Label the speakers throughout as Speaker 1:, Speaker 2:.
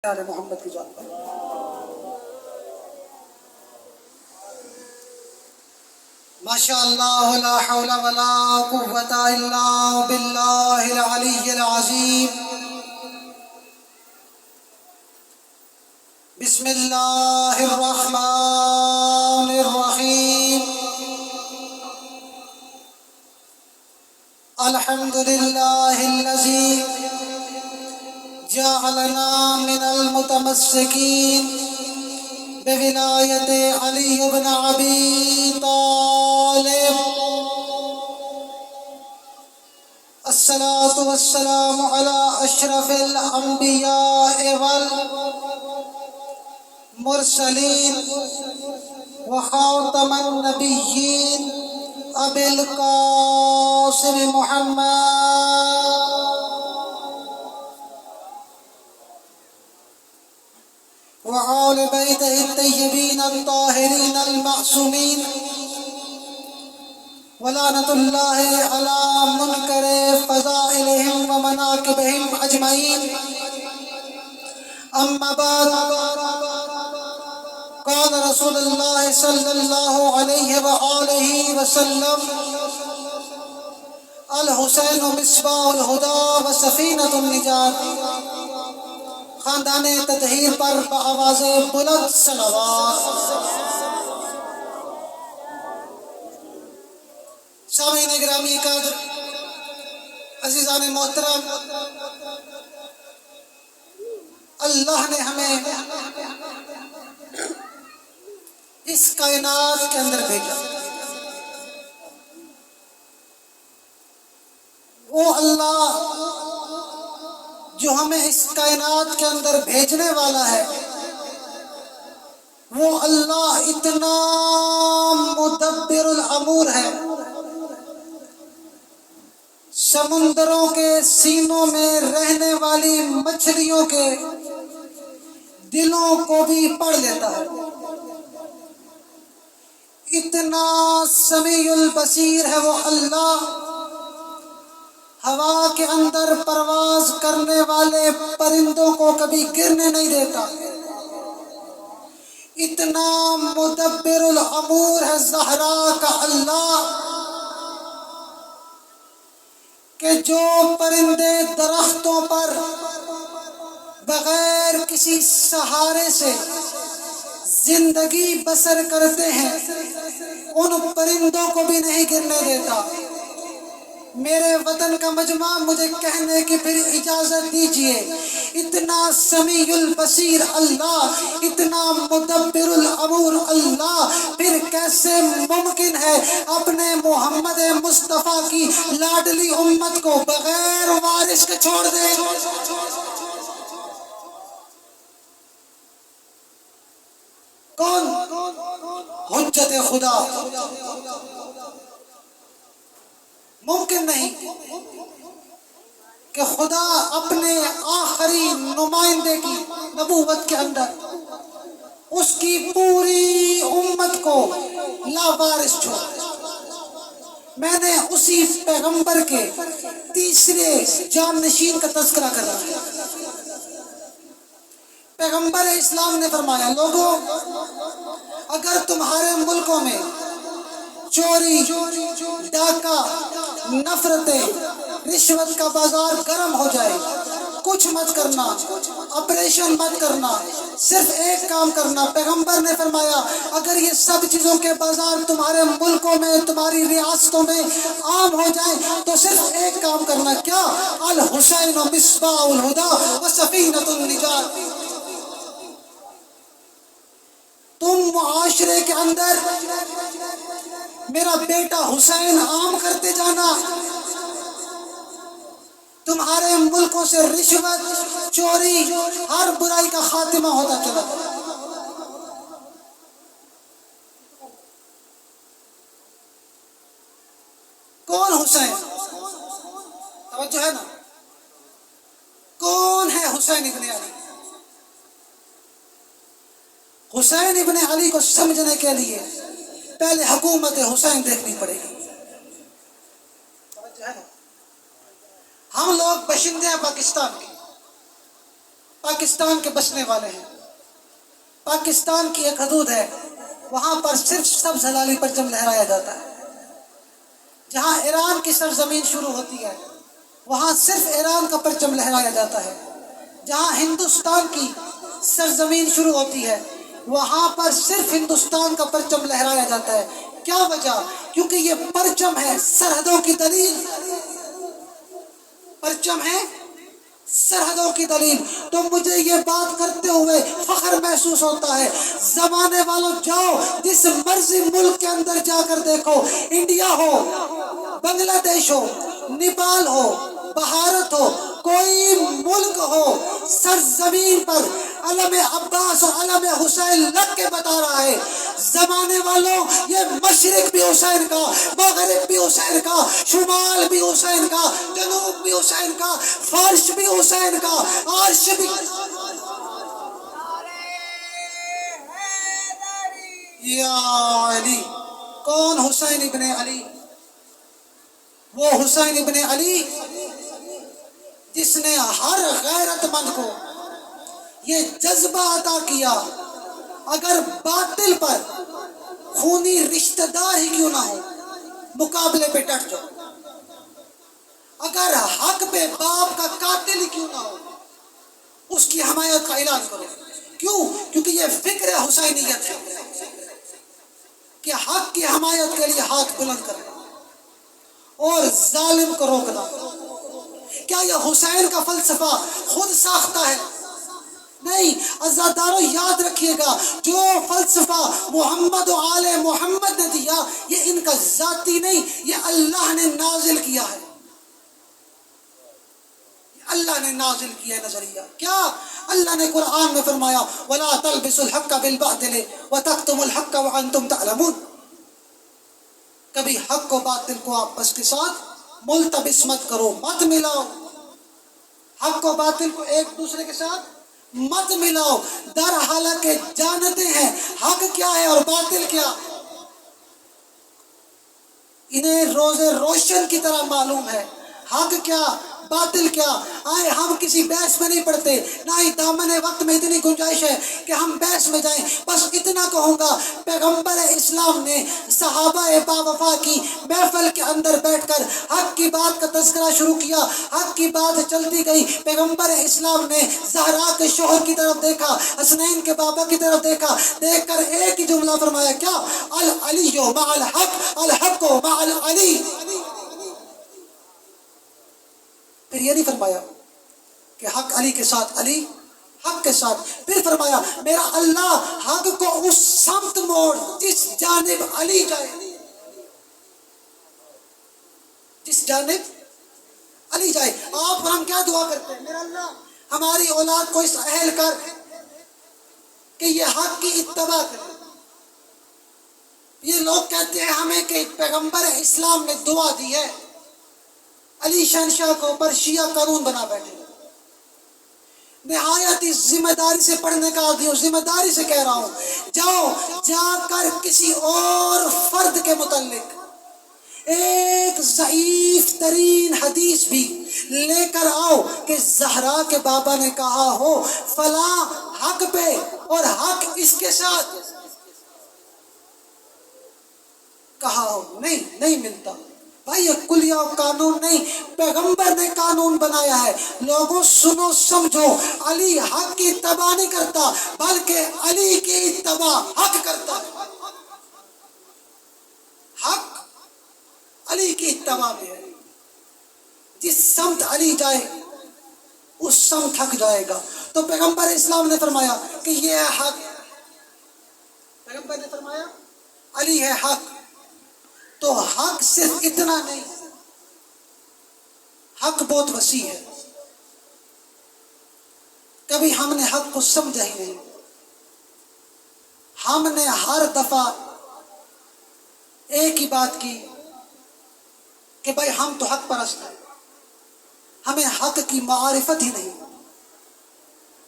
Speaker 1: آل محمد کی جان پر ماشاء اللہ لا حول ولا قوة الا باللہ العلی العظیم بسم اللہ الرحمن الرحیم الحمد للہ الذی جعلنا من المتمسکین بولایت علی بن ابی طالب الصلاة والسلام علی اشرف الانبیاء والمرسلین وخاتم النبیین ابی القاسم محمد وآل بیتہ الطیبین الطاہرین المعصومین ولعنۃ اللہ علی منکر فضائلہم ومناقبہم اجمعین اما بعد قال رسول اللہ صلی اللہ علیہ وآلہ وسلم الحسین مصباح الہدی وسفینۃ النجات خاندان تطہیر پر بآواز بلند صلوات۔ سامعین گرامی قدر، عزیزان محترم، اللہ نے ہمیں اس کائنات کے اندر بھیجا۔ وہ اللہ جو ہمیں اس کائنات کے اندر بھیجنے والا ہے، وہ اللہ اتنا مدبر الامور ہے، سمندروں کے سینوں میں رہنے والی مچھلیوں کے دلوں کو بھی پڑھ لیتا ہے، اتنا سمیع البصیر ہے وہ اللہ، ہوا کے اندر پرواز کرنے والے پرندوں کو کبھی گرنے نہیں دیتا، اتنا مدبر الامور ہے زہرا کا اللہ کہ جو پرندے درختوں پر بغیر کسی سہارے سے زندگی بسر کرتے ہیں، ان پرندوں کو بھی نہیں گرنے دیتا۔ میرے وطن کا مجمع، مجھے کہنے کی پھر اجازت دیجئے، اتنا سمیع البصیر اللہ، اتنا مدبر الامور اللہ، پھر کیسے ممکن ہے اپنے محمد مصطفیٰ کی لاڈلی امت کو بغیر وارث کے چھوڑ دے؟ کون؟ حجت خدا۔ ممکن نہیں کہ خدا اپنے آخری نمائندے کی نبوت کے اندر اس کی پوری امت کو لاوارث چھوڑے۔ میں نے اسی پیغمبر کے تیسرے جانشین کا تذکرہ کر رہا ہوں۔ پیغمبر اسلام نے فرمایا، لوگوں، اگر تمہارے ملکوں میں چوری، ڈاکہ، نفرتیں، رشوت کا بازار گرم ہو جائے، کچھ مت کرنا، آپریشن مت کرنا، صرف ایک کام کرنا۔ پیغمبر نے فرمایا اگر یہ سب چیزوں کے بازار تمہارے ملکوں میں، تمہاری ریاستوں میں عام ہو جائیں تو صرف ایک کام کرنا، کیا؟ الحسین مصباح الہدی وسفینۃ النجات۔ تم معاشرے کے اندر میرا بیٹا حسین عام کرتے جانا، تمہارے ملکوں سے رشوت، چوری، ہر برائی کا خاتمہ ہوتا چلا۔ کون حسین؟ توجہ ہے نا؟ کون ہے حسین ابن علی؟ حسین ابن علی کو سمجھنے کے لیے پہلے حکومت حسین دیکھنی پڑے گی۔ ہم لوگ باشندے ہیں پاکستان کے، پاکستان کے بسنے والے ہیں. پاکستان کی ایک حدود ہے، وہاں پر صرف سبز ہلالی پرچم لہرایا جاتا ہے. جہاں ایران کی سرزمین شروع ہوتی ہے وہاں صرف ایران کا پرچم لہرایا جاتا ہے. جہاں ہندوستان کی سرزمین شروع ہوتی ہے وہاں پر صرف ہندوستان کا پرچم لہرایا جاتا ہے. کیا وجہ؟ کیونکہ یہ پرچم ہے سرحدوں کی دلیل. پرچم ہے سرحدوں کی دلیل. تو مجھے یہ بات کرتے ہوئے فخر محسوس ہوتا ہے. زمانے والوں جاؤ جس مرضی ملک کے اندر جا کر دیکھو، انڈیا ہو، بنگلہ دیش ہو، نیپال ہو، بھارت ہو، کوئی ملک ہو، سرزمین پر علم عباس اور علم حسین لگ کے بتا رہا ہے زمانے والوں یہ مشرق بھی حسین کا، مغرب بھی حسین کا، شمال بھی حسین کا، جنوب بھی حسین کا، فرش بھی حسین کا، عرش بھی. یا علی. کون حسین ابن علی؟ وہ حسین ابن علی جس نے ہر غیرت مند کو یہ جذبہ عطا کیا، اگر باطل پر خونی رشتہ دار ہی کیوں نہ ہو مقابلے پہ ڈٹ جاؤ، اگر حق پہ باپ کا قاتل ہی کیوں نہ ہو اس کی حمایت کا اعلان کرو. کیوں؟ کیونکہ یہ فکر حسینیت ہے کہ حق کی حمایت کے لیے ہاتھ بلند کرنا اور ظالم کو روکنا. کیا یہ حسین کا فلسفہ خود ساختہ ہے؟ نہیں. عزادارو یاد رکھیے گا، جو فلسفہ محمد و آل محمد نے دیا یہ ان کا ذاتی نہیں، یہ اللہ نے نازل کیا ہے. اللہ نے نازل کیا ہے نظریہ. کیا؟ اللہ نے قرآن میں فرمایا وَلَا تَلْبِسُوا الْحَقَّ بِالْبَاطِلِ وَتَكْتُمُوا الْحَقَّ وَأَنْتُمْ تَعْلَمُونَ. کبھی حق و باطل کو آپس کے ساتھ ملتبس مت کرو، مت ملاؤ. حق و باطل کو ایک دوسرے کے ساتھ مت ملاؤ. در حالانکہ جانتے ہیں حق کیا ہے اور باطل کیا. انہیں روز روشن کی طرح معلوم ہے حق کیا باطل کیا. آئے ہم کسی بحث میں نہیں پڑتے، نہ ہی دامن وقت میں اتنی گنجائش ہے کہ ہم بحث میں جائیں. بس اتنا کہوں گا، پیغمبر اسلام نے صحابہ با وفا کی محفل کے اندر بیٹھ کر حق کی بات کا تذکرہ شروع کیا. حق کی بات چلتی گئی. پیغمبر اسلام نے زہرا کے شوہر کی طرف دیکھا، حسنین کے بابا کی طرف دیکھا، دیکھ کر ایک ہی جملہ فرمایا، کیا؟ العلی مع الحق، الحق مع العلی. پھر یہ نہیں فرمایا کہ حق علی کے ساتھ، علی حق کے ساتھ. پھر فرمایا میرا اللہ حق کو اس سمت موڑ جس جانب علی جائے، جس جانب علی جائے. آپ اور ہم کیا دعا کرتے ہیں؟ میرا اللہ ہماری اولاد کو اس اہل کر کہ یہ حق کی اتباع کرے. یہ لوگ کہتے ہیں ہمیں کہ پیغمبر اسلام نے دعا دی ہے علی شہنشاہ کو پر شیعہ قانون بنا بیٹھے. نہایت اس ذمہ داری سے پڑھنے کا عادی ہوں، ذمہ داری سے کہہ رہا ہوں، جاؤ جا کر کسی اور فرد کے متعلق ایک ضعیف ترین حدیث بھی لے کر آؤ کہ زہرا کے بابا نے کہا ہو فلاں حق پہ اور حق اس کے ساتھ کہا ہو. نہیں ملتا بھائی. یہ کلیہ قانون نہیں، پیغمبر نے قانون بنایا ہے. لوگوں سنو سمجھو، علی حق کی اتباع نہیں کرتا بلکہ علی کی اتباع حق کرتا. حق علی کی اتباع میں ہے. جس سمت علی جائے اس سمت حق جائے گا. تو پیغمبر اسلام نے فرمایا کہ یہ ہے حق. پیغمبر نے فرمایا علی ہے حق. تو حق صرف اتنا نہیں، حق بہت وسیع ہے. کبھی ہم نے حق کو سمجھا ہی نہیں. ہم نے ہر دفعہ ایک ہی بات کی کہ بھائی ہم تو حق پرست ہیں، ہمیں حق کی معرفت ہی نہیں.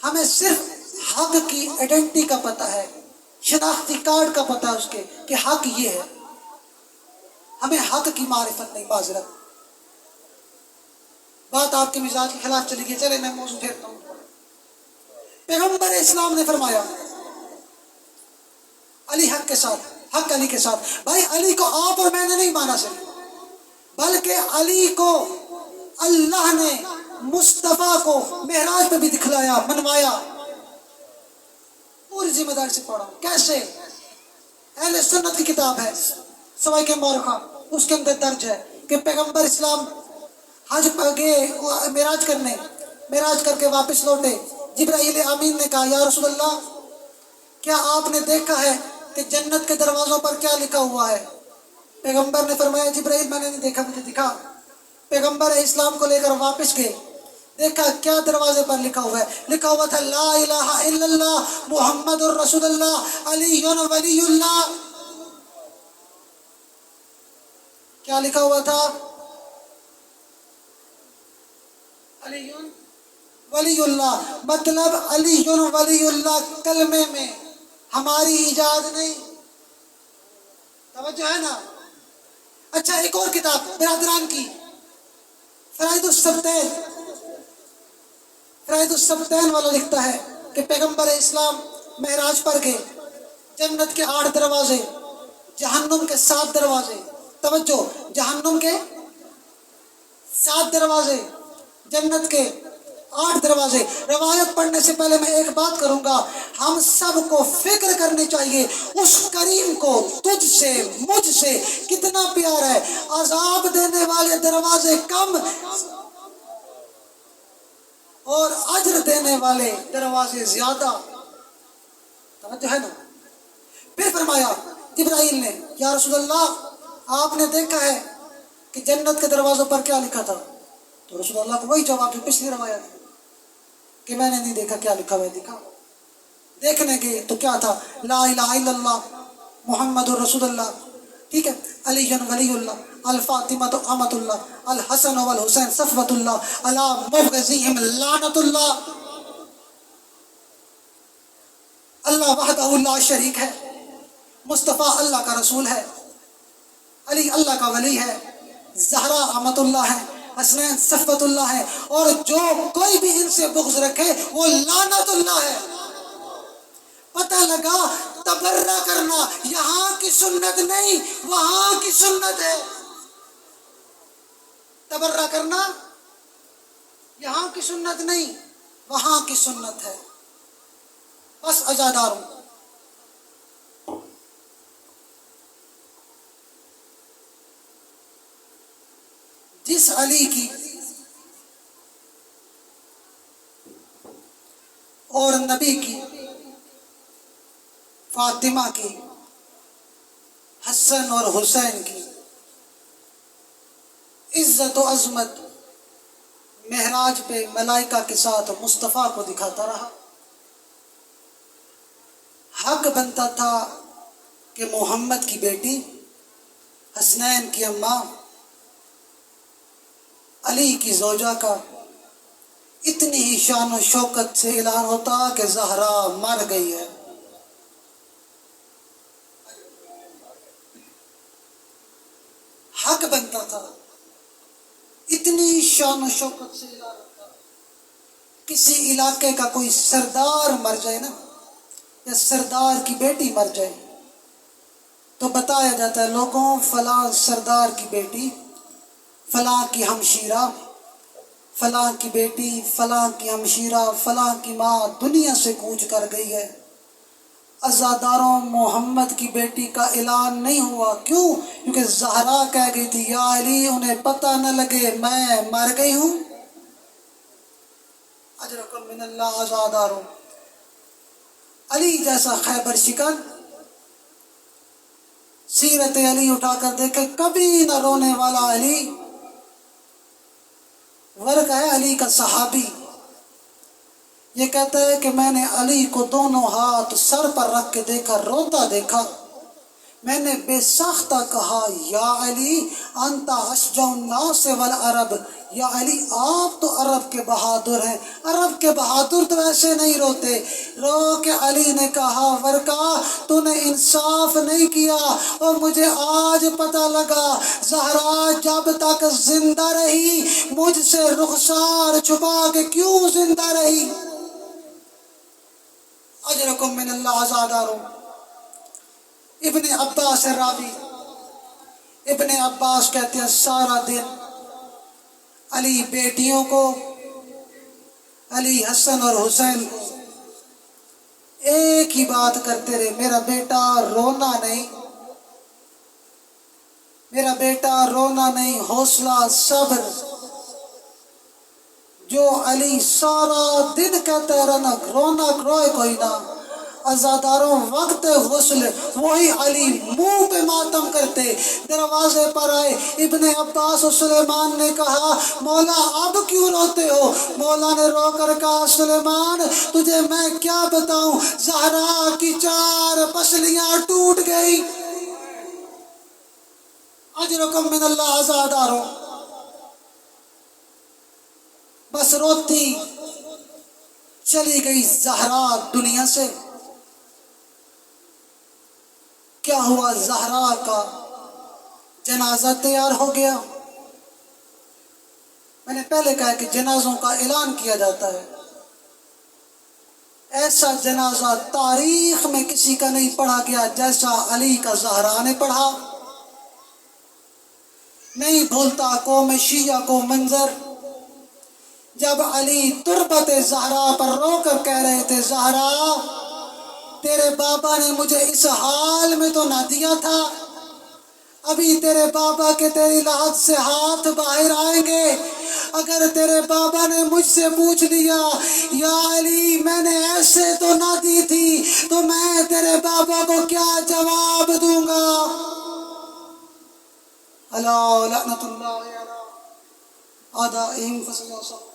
Speaker 1: ہمیں صرف حق کی آئیڈینٹی کا پتہ ہے، شناختی کارڈ کا پتہ ہے اس کے کہ حق یہ ہے. ہمیں حق کی معرفت نہیں. معذرت، بات آپ کے مزاج کے خلاف چلی گئی. چلے میں موضوع پھیرتا ہوں. پیغمبر اسلام نے فرمایا علی حق کے ساتھ، حق علی کے ساتھ. بھائی علی کو آپ اور میں نے نہیں مانا صرف، بلکہ علی کو اللہ نے مصطفیٰ کو معراج پہ بھی دکھلایا، منوایا. پوری ذمہ داری سے پڑھا. کیسے؟ اہل سنت کی کتاب ہے سوائے مورخہ، اس کے اندر درج ہے کہ پیغمبر اسلام حج گئے معراج کرنے، معراج کر کے واپس لوٹے. جبرائیل امین نے کہا یا رسول اللہ کیا آپ نے دیکھا ہے کہ جنت کے دروازوں پر کیا لکھا ہوا ہے؟ پیغمبر نے فرمایا جبرائیل میں نے نہیں دیکھا، مجھے دکھا. پیغمبر اسلام کو لے کر واپس گئے، دیکھا کیا دروازے پر لکھا ہوا ہے. لکھا ہوا تھا لا الہ الا اللہ محمد الرسول اللہ علی ولی اللہ. کیا لکھا ہوا تھا؟ علی ولی اللہ. مطلب علی ولی اللہ کلمے میں ہماری ایجاد نہیں. توجہ ہے نا؟ اچھا ایک اور کتاب برادران کی، فرائض السبتین، فرائض السبتین والا لکھتا ہے کہ پیغمبر اسلام معراج پر گئے، جنت کے 8 دروازے، جہنم کے 7 دروازے. توجہ، جہنم کے 7 دروازے، جنت کے 8 دروازے. روایت پڑھنے سے پہلے میں ایک بات کروں گا، ہم سب کو فکر کرنی چاہیے اس کریم کو تجھ سے مجھ سے کتنا پیار ہے. عذاب دینے والے دروازے کم اور اجر دینے والے دروازے زیادہ. توجہ ہے نا؟ پھر فرمایا جبرائیل نے یا رسول اللہ آپ نے دیکھا ہے کہ جنت کے دروازوں پر کیا لکھا تھا؟ تو رسول اللہ کو وہی جواب جو پچھلی روایت ہے کہ میں نے نہیں دیکھا کیا لکھا ہوا ہے. دکھا. دیکھنے گئے تو کیا تھا؟ لا الہ الا اللہ محمد الرسول اللہ، ٹھیک ہے، علی ولی اللہ، الفاطمہ امۃ اللہ، الحسن والحسین صفوۃ اللہ، علی مبغضیہم لعنت اللہ. اللہ وحدہ لا شریک ہے، مصطفیٰ اللہ کا رسول ہے، علی اللہ کا ولی ہے، زہرا امۃ اللہ ہے، حسنین صفوت اللہ ہے، اور جو کوئی بھی ان سے بغض رکھے وہ لعنت اللہ ہے. پتہ لگا تبرہ کرنا یہاں کی سنت نہیں وہاں کی سنت ہے. تبرہ کرنا یہاں کی سنت نہیں وہاں کی سنت ہے. بس عزاداروں، جس علی کی اور نبی کی، فاطمہ کی، حسن اور حسین کی عزت و عظمت معراج پہ ملائکہ کے ساتھ مصطفیٰ کو دکھاتا رہا. حق بنتا تھا کہ محمد کی بیٹی، حسنین کی اماں، علی کی زوجہ کا اتنی ہی شان و شوکت سے اعلان ہوتا کہ زہرا مر گئی ہے. حق بنتا تھا، اتنی شان و شوکت سے اعلان ہوتا. کسی علاقے کا کوئی سردار مر جائے نا، یا سردار کی بیٹی مر جائے تو بتایا جاتا ہے لوگوں فلاں سردار کی بیٹی، فلاں کی ہمشیرہ، فلاں کی بیٹی، فلاں کی ہمشیرہ، فلاں کی ماں دنیا سے کوچ کر گئی ہے. عزاداروں محمد کی بیٹی کا اعلان نہیں ہوا. کیوں؟ کیونکہ زہرا کہہ گئی تھی یا علی انہیں پتہ نہ لگے میں مر گئی ہوں. اجرکم من اللہ. عزاداروں، علی جیسا خیبر شکن، سیرت علی اٹھا کر دیکھے کبھی نہ رونے والا علی، ورق ہے علی کا صحابی، یہ کہتا ہے کہ میں نے علی کو دونوں ہاتھ سر پر رکھ کے دیکھا، روتا دیکھا. میں نے بے ساختہ کہا یا علی انت اشجع الناس والعرب، یا علی آپ تو عرب کے بہادر ہیں، عرب کے بہادر تو ایسے نہیں روتے. رو کے علی نے کہا ورقہ تو نے انصاف نہیں کیا، اور مجھے آج پتہ لگا زہرا جب تک زندہ رہی مجھ سے رخسار چھپا کے کیوں زندہ رہی. اجرکم من اللہ عزادارو۔ ابن عباس راوی، ابن عباس کہتے ہیں سارا دن علی بیٹیوں کو، علی حسن اور حسین کو ایک ہی بات کرتے رہے، میرا بیٹا رونا نہیں، میرا بیٹا رونا نہیں، حوصلہ صبر۔ جو علی سارا دن کہتا رہنا رونا روئے کوئی نہ، عزاداروں وقت غسل، وہی علی منہ پہ ماتم کرتے۔ دروازے پر آئے ابن عباس و سلیمان نے کہا مولا اب کیوں روتے ہو؟ مولا نے رو کر کہا سلیمان تجھے میں کیا بتاؤں، زہرا کی 4 پسلیاں ٹوٹ گئی۔ اجرکم من اللہ عزاداروں۔ بس روتی چلی گئی زہرا دنیا سے۔ کیا ہوا؟ زہرا کا جنازہ تیار ہو گیا۔ میں نے پہلے کہا کہ جنازوں کا اعلان کیا جاتا ہے، ایسا جنازہ تاریخ میں کسی کا نہیں پڑھا گیا جیسا علی کا زہرا نے پڑھا۔ نہیں بھولتا قوم شیعہ کو منظر، جب علی تربت زہرا پر رو کر کہہ رہے تھے زہرا تیرے بابا نے مجھے اس حال میں تو نہ دیا تھا، ابھی تیرے بابا کے تیری لحد سے ہاتھ باہر آئیں گے، اگر تیرے بابا نے مجھ سے پوچھ لیا یا علی میں نے ایسے تو نہ دی تھی تو میں تیرے بابا کو کیا جواب دوں گا؟ اللہ لعنت اللہ علی اعدائہم فصلی وسلم۔